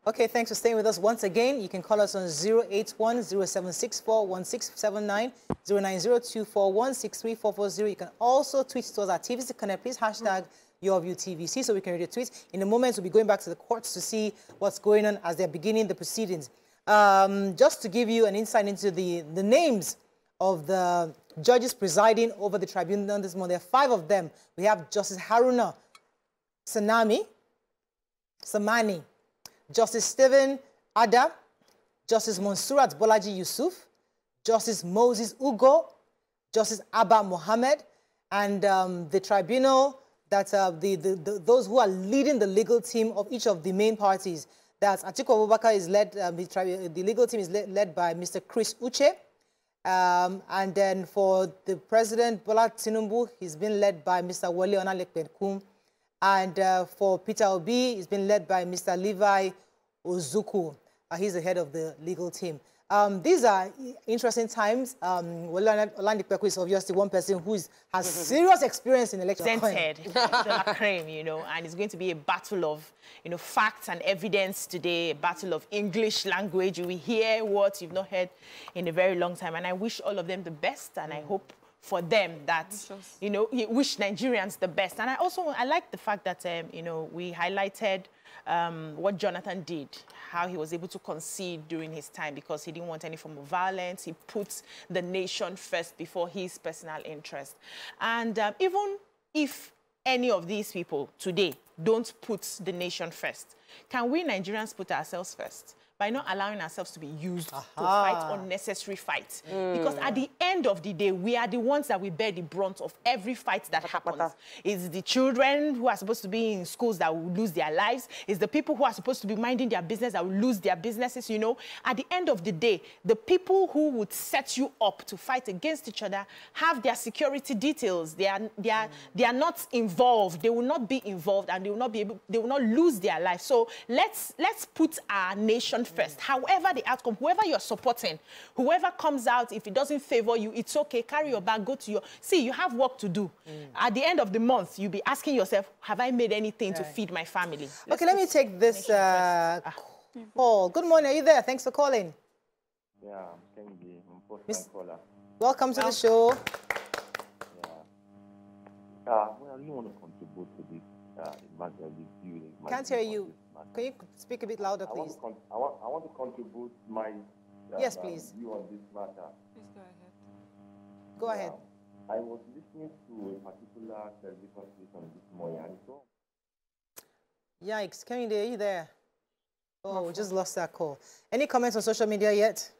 Okay, thanks for staying with us once again. You can call us on 081-0764-1679, 090-241-63440. You can also tweet to us at TVC Connect. Please hashtag YourViewTVC so we can read your tweets. In a moment, we'll be going back to the courts to see what's going on as they're beginning the proceedings. Just to give you an insight into the names of the judges presiding over the tribunal this morning, there are 5 of them. We have Justice Haruna Tsammani, Justice Stephen Ada, Justice Monsurat Bolaji Yusuf, Justice Moses Ugo, Justice Umar Mohammed, and the tribunal that those who are leading the legal team of each of the main parties. That's Atiku Abubakar is led, the legal team is led by Mr. Chris Uche. And then for the President Bola Tinubu, he's been led by Mr. Wale Onalekpekum. And for Peter Obi, he's been led by Mr. Levi Ozuku. He's the head of the legal team. These are interesting times. Wale Onalekpekum is obviously one person who has serious experience in election. Cream, you know, and it's going to be a battle of, you know, facts and evidence today, a battle of English language. You will hear what you've not heard in a very long time. And I wish all of them the best, and I hope for them that, you know, wish Nigerians the best. And I like the fact that, you know, we highlighted what Jonathan did, how he was able to concede during his time because he didn't want any form of violence. He put the nation first before his personal interest. And even if any of these people today don't put the nation first, can we Nigerians put ourselves first? By not allowing ourselves to be used to fight unnecessary fights. Because at the end of the day, we are the ones that we bear the brunt of every fight that happens. It's the children who are supposed to be in schools that will lose their lives. It's the people who are supposed to be minding their business that will lose their businesses, you know. At the end of the day, the people who would set you up to fight against each other have their security details. They are not involved. They will not be involved, and they will not lose their life. So let's put our nation first. However the outcome, whoever you're supporting, whoever comes out, if it doesn't favor you, it's okay. Carry your bag, go to your... See, you have work to do. At the end of the month, you'll be asking yourself, have I made anything to feed my family? Okay, let me take this call. Good morning. Are you there? Thanks for calling. Yeah, thank you. I'm caller. Welcome to the show. Well, I really want to contribute to this matter, this viewing. Can't hear you. Can you speak a bit louder, please? I want to contribute my yes, please. view on this matter. Please Go go ahead. ahead. I was listening to a particular television station this morning, and so. Yikes! Kenny, are you there? Oh, we just lost that call. Any comments on social media yet?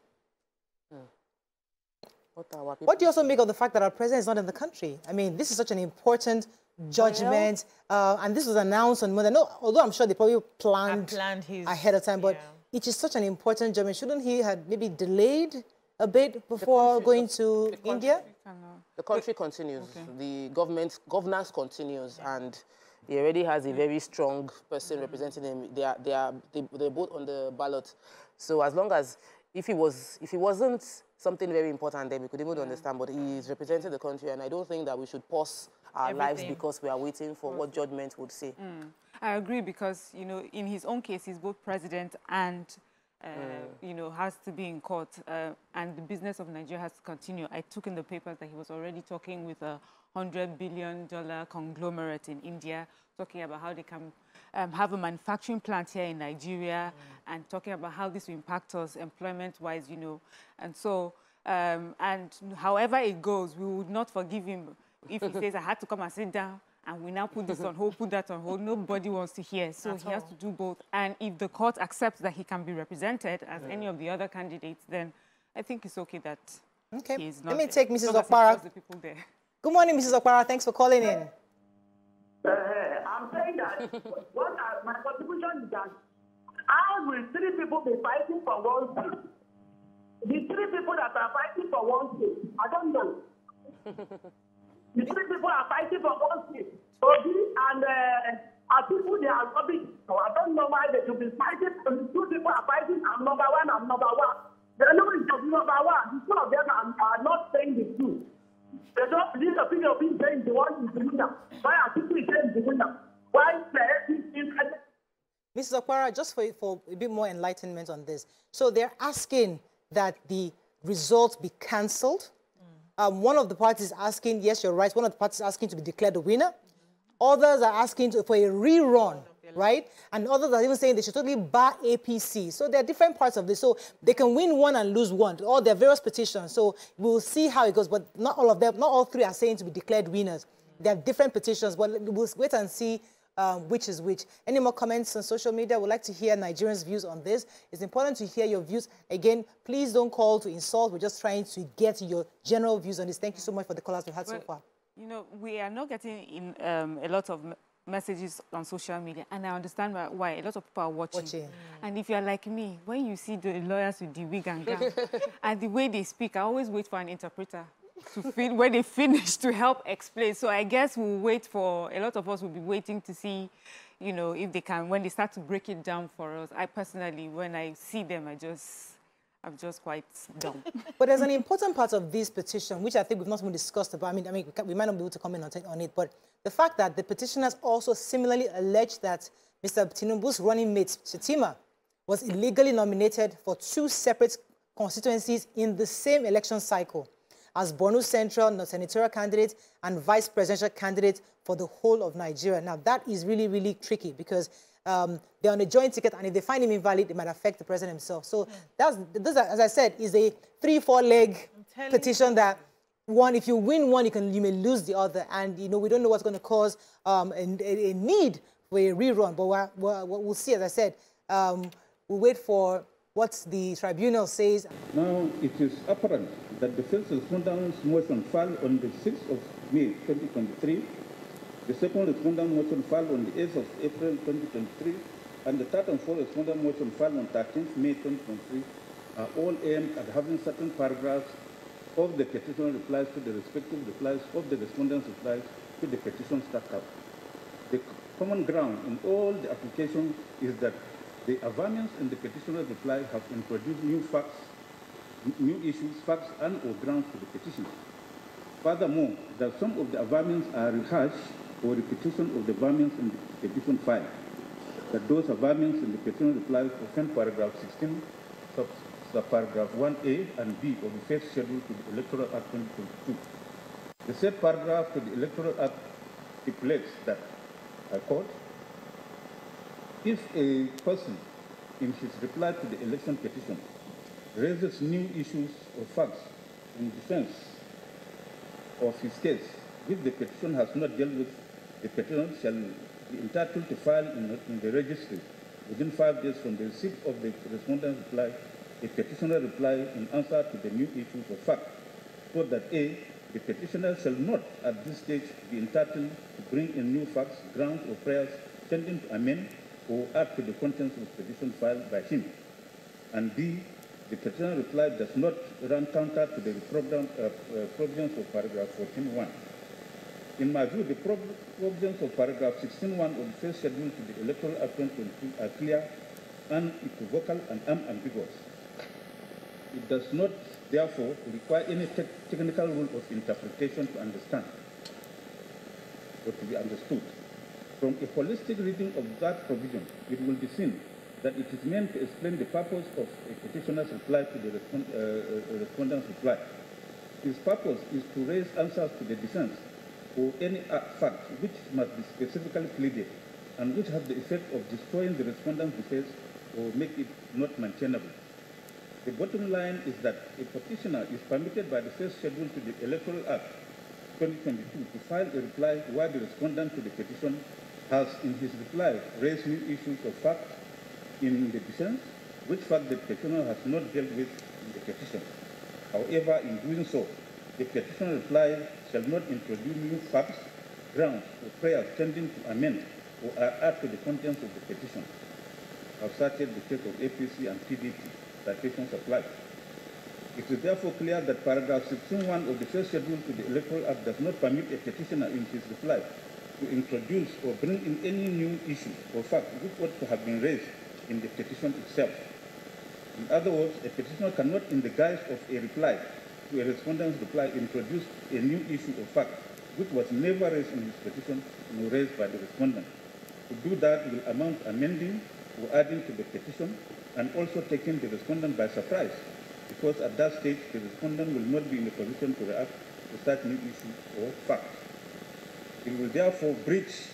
What do you also make of the fact that our president is not in the country? I mean, this is such an important judgment, and this was announced on Monday. No, although I'm sure they probably planned ahead of time, but it is such an important judgment. Shouldn't he have maybe delayed a bit before going to India? The country continues. Okay. The governance continues, and he already has a very strong person representing him. They're both on the ballot. So as long as if he wasn't something very important, then we could even understand. But he is representing the country, and I don't think that we should pause our lives because we are waiting for what judgment would say. I agree, because, you know, in his own case, he's both president and, you know, has to be in court. And the business of Nigeria has to continue. I took in the papers that he was already talking with a $100 billion conglomerate in India, talking about how they can have a manufacturing plant here in Nigeria, and talking about how this will impact us employment-wise, you know. And so, and however it goes, we would not forgive him if he says, I had to come and sit down, and we now put this on hold, put that on hold. Nobody wants to hear. So he has to do both. And if the court accepts that he can be represented as any of the other candidates, then I think it's okay that he is not. Let me take Mrs. Okpara. Good morning, Mrs. Okpara. Thanks for calling in. I'm saying that my contribution is that how will 3 people be fighting for one seat? The 3 people that are fighting for one seat, I don't know. The 3 people are fighting for one seat. Obi and Atiku, they are rubbish. So I don't know why they should be fighting. The 2 people are fighting. I'm number 1. I'm number 1. They're not number 1. The 2 of them are not saying the truth. They don't believe the figure of being saying the one is the winner. Why Atiku is saying the winner? Why Mrs. Okwara, just for a bit more enlightenment on this. So they're asking that the results be cancelled. One of the parties asking, yes, you're right, one of the parties asking to be declared the winner. Others are asking for a rerun, right? And others are even saying they should totally bar APC. So there are different parts of this. So they can win one and lose one. Or there are various petitions. So we'll see how it goes. But not all of them, not all three are saying to be declared winners. There are different petitions, but we'll wait and see which is which. Any more comments on social media? We'd like to hear Nigerians' views on this. It's important to hear your views. Again, please don't call to insult. We're just trying to get your general views on this. Thank you so much for the callers we've had so far. You know, we are not getting in a lot of messages on social media, and I understand why a lot of people are watching. And if you're like me, when you see the lawyers with the wig and gown and the way they speak, I always wait for an interpreter to when they finish to help explain. So I guess we'll wait for, a lot of us will be waiting to see, you know, if they can, when they start to break it down for us. I personally, when I see them, I'm just quite dumb. But there's an important part of this petition, which I think we've not even discussed about. I mean, we might not be able to comment on it, but the fact that the petitioners also similarly alleged that Mr. Tinubu's running mate, Shetima, was illegally nominated for 2 separate constituencies in the same election cycle as Borno Central senatorial candidate and vice presidential candidate for the whole of Nigeria. Now, that is really, really tricky because they're on a joint ticket, and if they find him invalid, it might affect the president himself. So this, as I said, is a 3-4 leg petition that, one, if you win one, you may lose the other. And, you know, we don't know what's going to cause a need for a rerun. But we'll see, as I said. We'll wait for what the tribunal says. Now, it is apparent that the first respondent's motion filed on the 6th of May 2023, the second respondent motion filed on the 8th of April 2023, and the third and fourth respondent motion filed on 13th May 2023 are all aimed at having certain paragraphs of the petition replies to the respective replies of the respondent's replies to the petition stacked up. The common ground in all the applications is that the averments in the petitioner's reply have introduced new facts, new issues, facts, and/or grounds to the petition. Furthermore, that some of the averments are rehashed or repetition of the averments in the petition file. That those averments in the petition replies offend paragraph 16, subparagraph 1A and B of the first schedule to the Electoral Act 2022. The said paragraph to the Electoral Act stipulates that, I quote, if a person in his reply to the election petition raises new issues or facts in defense of his case, which the petition has not dealt with, the petitioner shall be entitled to file in the registry within 5 days from the receipt of the respondent's reply, a petitioner reply in answer to the new issues or fact, so that A, the petitioner shall not at this stage be entitled to bring in new facts, grounds, or prayers tending to amend or add to the contents of the petition filed by him, and B, the petitioner reply does not run counter to the provisions of paragraph 14.1. In my view, the provisions of paragraph 16.1 of the first schedule to the Electoral Act 2022 are clear, unequivocal, and unambiguous. It does not, therefore, require any technical rule of interpretation to understand or to be understood. From a holistic reading of that provision, it will be seen that it is meant to explain the purpose of a petitioner's reply to the respondent's reply. Its purpose is to raise answers to the defense or any fact which must be specifically pleaded and which has the effect of destroying the respondent's defense or make it not maintainable. The bottom line is that a petitioner is permitted by the first schedule to the Electoral Act 2022 to file a reply while the respondent to the petition has in his reply raised new issues of fact in the defense, which fact the petitioner has not dealt with in the petition. However, in doing so, the petitioner reply shall not introduce new facts, grounds, or prayers tending to amend or add to the contents of the petition. I've cited the case of APC and PDP, citations applied. It is therefore clear that paragraph 16.1 of the first schedule to the Electoral Act does not permit a petitioner in his reply to introduce or bring in any new issue or fact which ought to have been raised in the petition itself. In other words, a petitioner cannot, in the guise of a reply to a respondent's reply, introduce a new issue or fact which was never raised in his petition nor raised by the respondent. To do that will amount to amending for adding to the petition and also taking the respondent by surprise, because at that stage the respondent will not be in a position to react to such new issue or fact. It will therefore breach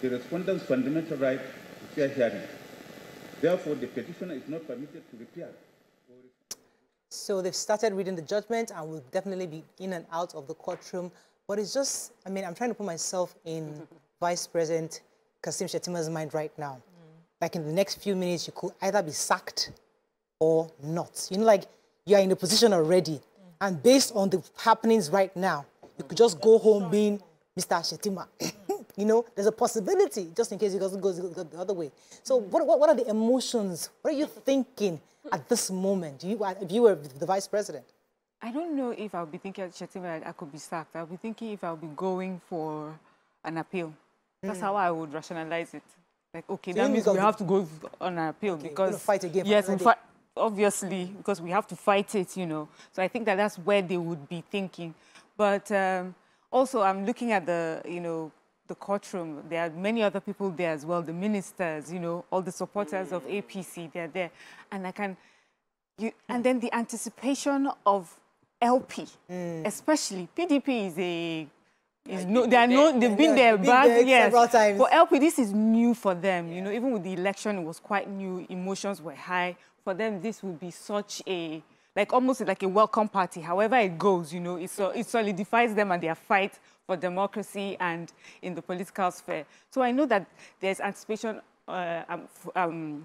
the respondent's fundamental right to fair hearing. Therefore, the petitioner is not permitted to repair. So they've started reading the judgment and will definitely be in and out of the courtroom. But it's just, I mean, I'm trying to put myself in Vice President Kashim Shettima's mind right now. Like in the next few minutes, you could either be sacked or not. You know, like you are in a position already. And based on the happenings right now, you could just go home being Mr. Shettima. You know, there's a possibility, just in case it doesn't go the other way. So what are the emotions? What are you thinking at this moment? If you were the Vice President? I don't know if I'll be thinking at Shettima I could be sacked. I'll be thinking if I'll be going for an appeal. That's how I would rationalize it. Like, okay, so that means we have to go on an appeal because... fight again. Yes, obviously, because we have to fight it, you know. So I think that's where they would be thinking. But also, I'm looking at the, you know, the courtroom. There are many other people there as well, the ministers, you know, all the supporters of APC, they're there. And and then the anticipation of LP, especially PDP they've been there, but yes, several times. For LP, this is new for them. You know, even with the election, it was quite new. Emotions were high. For them, this would be such a, like almost like a welcome party. However it goes, you know, it solidifies them and their fight for democracy and in the political sphere. So I know that there's anticipation on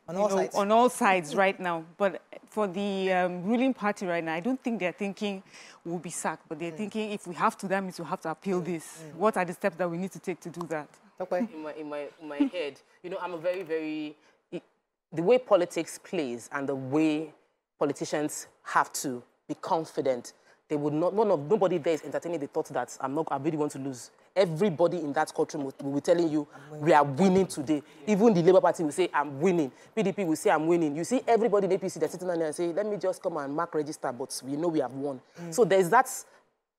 all sides right now. But for the ruling party right now, I don't think they're thinking we'll be sacked, but they're thinking if we have to, that means we have to appeal this. What are the steps that we need to take to do that? Okay. In my head, you know, I'm a very, the way politics plays and the way politicians have to be confident, they would not, nobody there is entertaining the thought that I really want to lose. Everybody in that courtroom will be telling you, we are winning today. Even the Labour Party will say, I'm winning. PDP will say, I'm winning. You see everybody in APC that's sitting there and say, let me just come and mark register, but we know we have won. So there's that,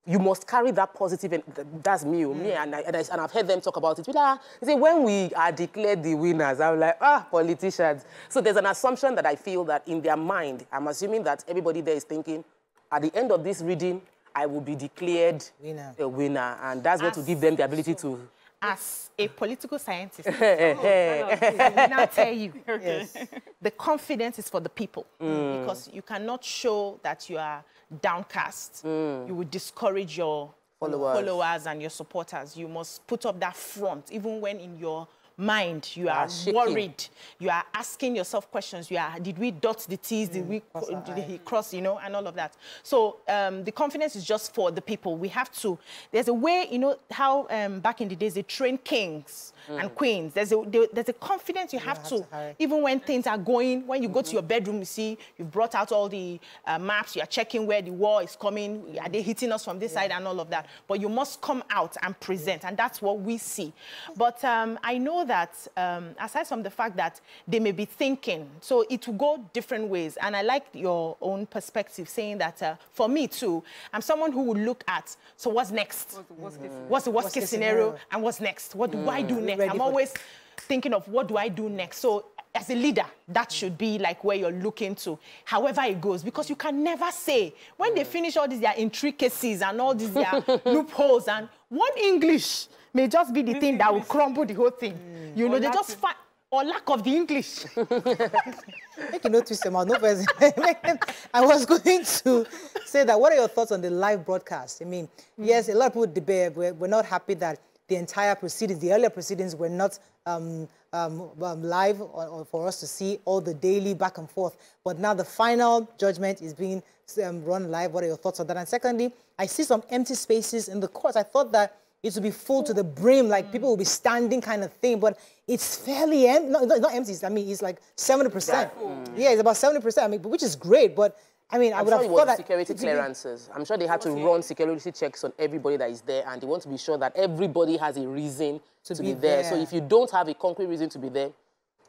you must carry that positive, and that's me, and I've heard them talk about it. They say, when we are declared the winners, I'm like, politicians. So there's an assumption that I feel that in their mind, I'm assuming that everybody there is thinking, at the end of this reading, I will be declared a winner, and that's what will give them the ability to... As a political scientist, I will now tell you, the confidence is for the people, because you cannot show that you are downcast. You will discourage your followers and your supporters. You must put up that front, even when in your mind you are worried, you are asking yourself questions, did we dot the T's, did he cross, you know, and all of that. So the confidence is just for the people. We have to, there's a way, you know, how back in the days they train kings and queens. There's a confidence you have to, even when things are going, when you go to your bedroom, you see, you've brought out all the maps, you are checking where the war is coming, are they hitting us from this side and all of that. But you must come out and present, and that's what we see. But I know that aside from the fact that they may be thinking, so it will go different ways. And I like your own perspective, saying that for me too, I'm someone who will look at, so what's next? What's the worst case scenario? And what's next? What do I do next? I'm always thinking of what do I do next? So as a leader, that should be like where you're looking to, however it goes, because you can never say, when they finish all these their intricacies and all these their loopholes, and one English may just be the thing that will crumble the whole thing. You know, they just fight, or lack of the English. Make a note twist them out, no person. I was going to say that, what are your thoughts on the live broadcast? I mean, yes, a lot of people debate, we're not happy that the entire proceedings, the earlier proceedings were not live or for us to see all the daily back and forth. But now the final judgment is being run live. What are your thoughts on that? And secondly, I see some empty spaces in the courts. I thought that it would be full to the brim, like people will be standing kind of thing, but it's fairly empty. No, not empty. I mean, it's like 70%. Yeah, it's about 70%, I mean, which is great, but I mean, I would have thought that security clearances. I'm sure they had to run security checks on everybody that is there, and they want to be sure that everybody has a reason to be there. So if you don't have a concrete reason to be there,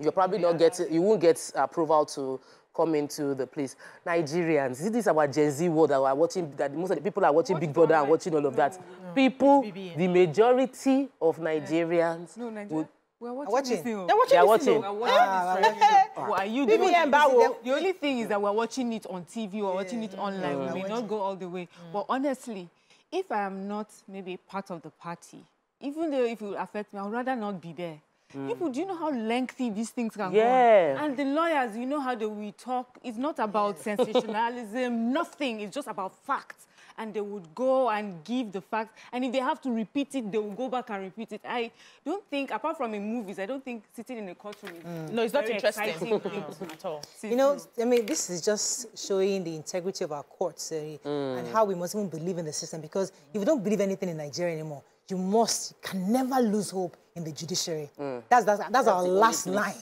you're probably not getting, you won't get approval to come into the place. Nigerians, this is our Gen Z world that are watching, that most of the people are watching Big Brother and watching all of that. People, the majority of Nigerians would We're watching. Watching. They're They're watching. We're watching this, right? What are you doing? The only thing is that we're watching it on TV or watching it online. We may not go all the way. But honestly, if I am not maybe part of the party, even though if it will affect me, I would rather not be there. People, do you know how lengthy these things can go? And the lawyers, you know how we talk. It's not about sensationalism, nothing. It's just about facts. And they would go and give the facts. And if they have to repeat it, they will go back and repeat it. I don't think, apart from in movies, I don't think sitting in a courtroom is no, it's not interesting at all. You know, I mean, this is just showing the integrity of our courts and how we must even believe in the system. Because if you don't believe anything in Nigeria anymore, you can never lose hope in the judiciary. That's our last line,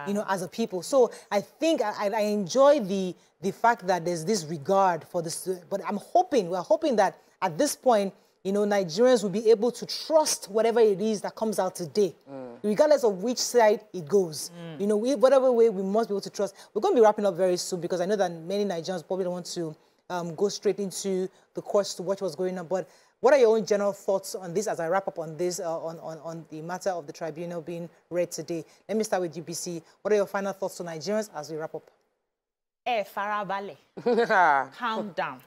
you know, as a people. So I think I enjoy the fact that there's this regard for this. But we're hoping that at this point, you know, Nigerians will be able to trust whatever it is that comes out today, regardless of which side it goes. You know, whatever way, we must be able to trust. We're going to be wrapping up very soon because I know that many Nigerians probably don't want to go straight into the courts to watch what's going on. But what are your own general thoughts on this as I wrap up on this, on the matter of the tribunal being read today? Let me start with UBC. What are your final thoughts to Nigerians as we wrap up? Farabale. Calm down.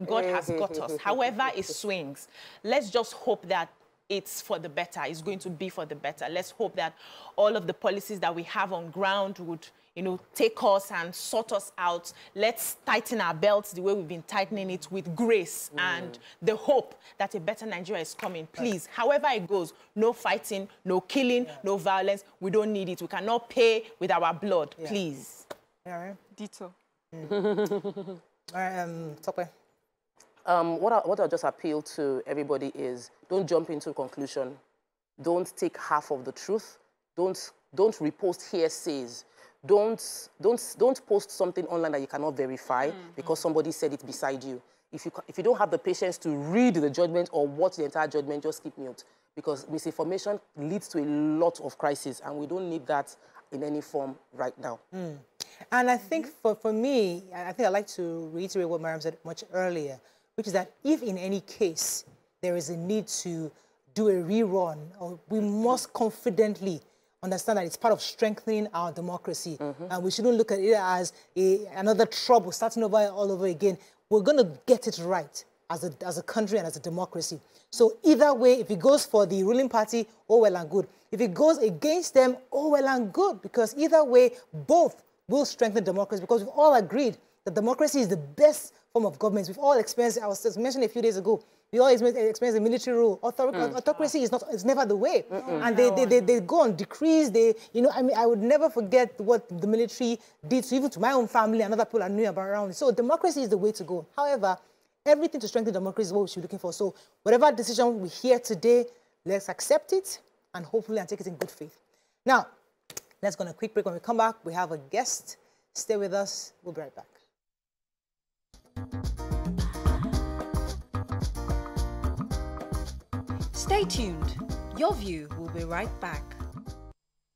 God has got us. However it swings, let's just hope that it's for the better. It's going to be for the better. Let's hope that all of the policies that we have on ground would, you know, take us and sort us out. Let's tighten our belts the way we've been tightening it with grace and the hope that a better Nigeria is coming. Please, however it goes, no fighting, no killing, no violence. We don't need it. We cannot pay with our blood. Please. All right. Ditto. All right, Tope. What I'll just appeal to everybody is don't jump into conclusion. Don't take half of the truth. Don't repost hearsays. Don't post something online that you cannot verify because somebody said it beside you. If you don't have the patience to read the judgment or watch the entire judgment, just keep mute because misinformation leads to a lot of crisis and we don't need that in any form right now. And I think for me, I think I'd like to reiterate what Mariam said much earlier, which is that if in any case there is a need to do a rerun, or we must confidently understand that it's part of strengthening our democracy. And we shouldn't look at it as another trouble starting over all over again. We're going to get it right as a country and as a democracy. So either way, if it goes for the ruling party, oh well and good. If it goes against them, oh well and good, because either way, both will strengthen democracy because we've all agreed that democracy is the best form of government. We've all experienced, I was mentioned a few days ago, we all experienced the military rule. Autocracy is never the way. And they go on decrees. You know, I mean, I would never forget what the military did even to my own family and other people I knew about around. So democracy is the way to go. However, everything to strengthen democracy is what we should be looking for. So whatever decision we hear today, let's accept it and hopefully take it in good faith. Now, let's go on a quick break. When we come back, we have a guest. Stay with us. We'll be right back. Stay tuned. Your View will be right back.